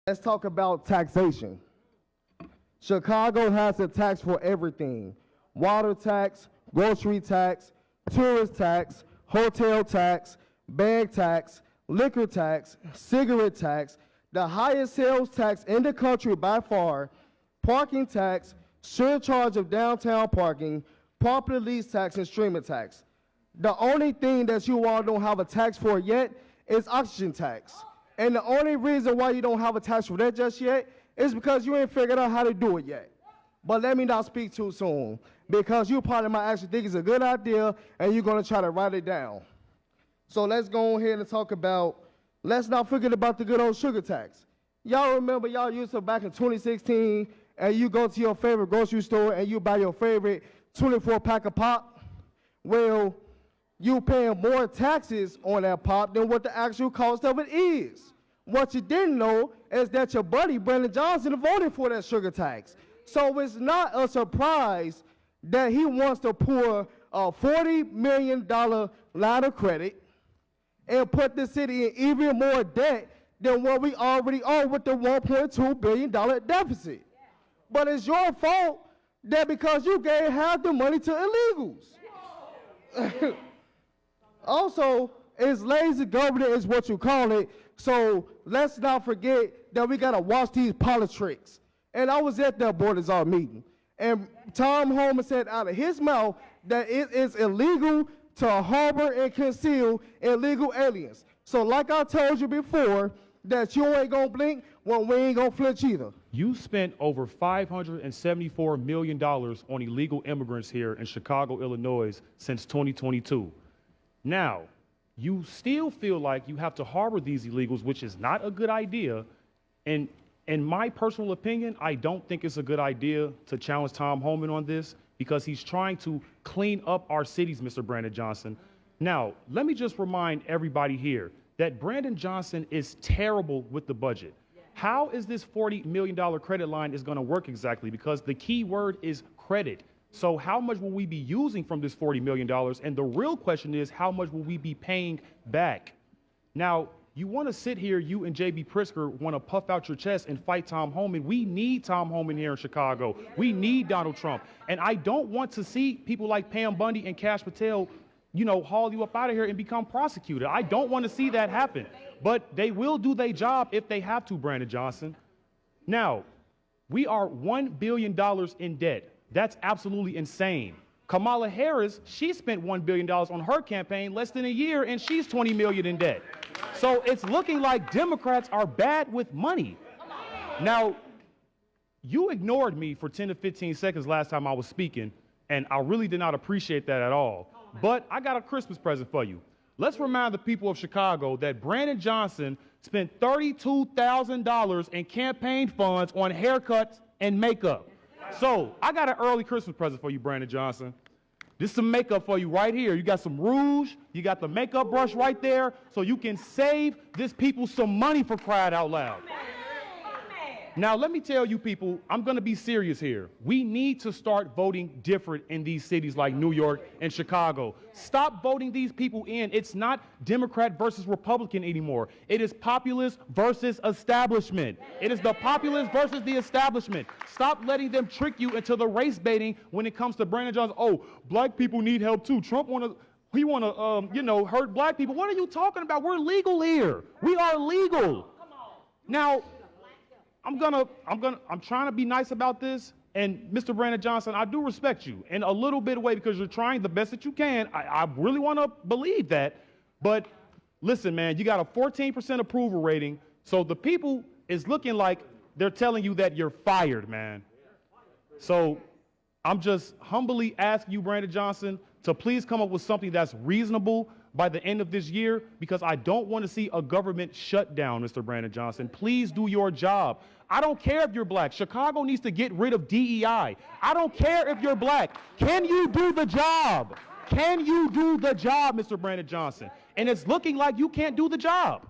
Let's talk about taxation. Chicago has a tax for everything. Water tax, grocery tax, tourist tax, hotel tax, bag tax, liquor tax, cigarette tax, the highest sales tax in the country by far, parking tax, surcharge of downtown parking, property lease tax, and streaming tax. The only thing that you all don't have a tax for yet is oxygen tax. And the only reason why you don't have a tax for that just yet is because you ain't figured out how to do it yet. But let me not speak too soon, because you probably might actually think it's a good idea and you're gonna try to write it down. So let's go ahead and talk about, let's not forget about the good old sugar tax. Y'all remember y'all used to back in 2016 and you go to your favorite grocery store and you buy your favorite 24 pack of pop? Well, you paying more taxes on that pop than what the actual cost of it is. What you didn't know is that your buddy Brandon Johnson voted for that sugar tax. So it's not a surprise that he wants to pour a $40 million line of credit and put the city in even more debt than what we already are with the $1.2 billion deficit. But it's your fault that because you gave half the money to illegals. Also, it's lazy government is what you call it, so let's not forget that we gotta watch these politics. And I was at that Board of Czar meeting, and Tom Homan said out of his mouth that it is illegal to harbor and conceal illegal aliens. So like I told you before, that you ain't gonna blink when we ain't gonna flinch either. You spent over $574 million on illegal immigrants here in Chicago, Illinois since 2022. Now, you still feel like you have to harbor these illegals, which is not a good idea. And in my personal opinion, I don't think it's a good idea to challenge Tom Homan on this because he's trying to clean up our cities, Mr. Brandon Johnson. Now, let me just remind everybody here that Brandon Johnson is terrible with the budget. How is this $40 million credit line is going to work exactly? Because the key word is credit. So how much will we be using from this $40 million? And the real question is, how much will we be paying back? Now, you want to sit here, you and J.B. Pritzker want to puff out your chest and fight Tom Homan. We need Tom Homan here in Chicago. We need Donald Trump. And I don't want to see people like Pam Bundy and Kash Patel, you know, haul you up out of here and become prosecuted. I don't want to see that happen. But they will do their job if they have to, Brandon Johnson. Now, we are $1 billion in debt. That's absolutely insane. Kamala Harris, she spent $1 billion on her campaign less than a year, and she's $20 million in debt. So it's looking like Democrats are bad with money. Now, you ignored me for 10 to 15 seconds last time I was speaking, and I really did not appreciate that at all. But I got a Christmas present for you. Let's remind the people of Chicago that Brandon Johnson spent $32,000 in campaign funds on haircuts and makeup. So I got an early Christmas present for you, Brandon Johnson. This is some makeup for you right here. You got some rouge, you got the makeup brush right there, so you can save this people some money, for crying out loud. Now, let me tell you people, I'm going to be serious here. We need to start voting different in these cities like New York and Chicago. Stop voting these people in. It's not Democrat versus Republican anymore. It is populist versus establishment. It is the populist versus the establishment. Stop letting them trick you into the race baiting when it comes to Brandon Johnson. Oh, black people need help too. Trump want to hurt black people. What are you talking about? We're legal here. We are legal. Now, I'm trying to be nice about this, and Mr. Brandon Johnson, I do respect you in a little bit of way because you're trying the best that you can. I really want to believe that, but listen, man, you got a 14% approval rating, so the people is looking like they're telling you that you're fired, man. So I'm just humbly asking you, Brandon Johnson, to please come up with something that's reasonable by the end of this year, because I don't want to see a government shutdown, Mr. Brandon Johnson. Please do your job. I don't care if you're black. Chicago needs to get rid of DEI. I don't care if you're black. Can you do the job? Can you do the job, Mr. Brandon Johnson? And it's looking like you can't do the job.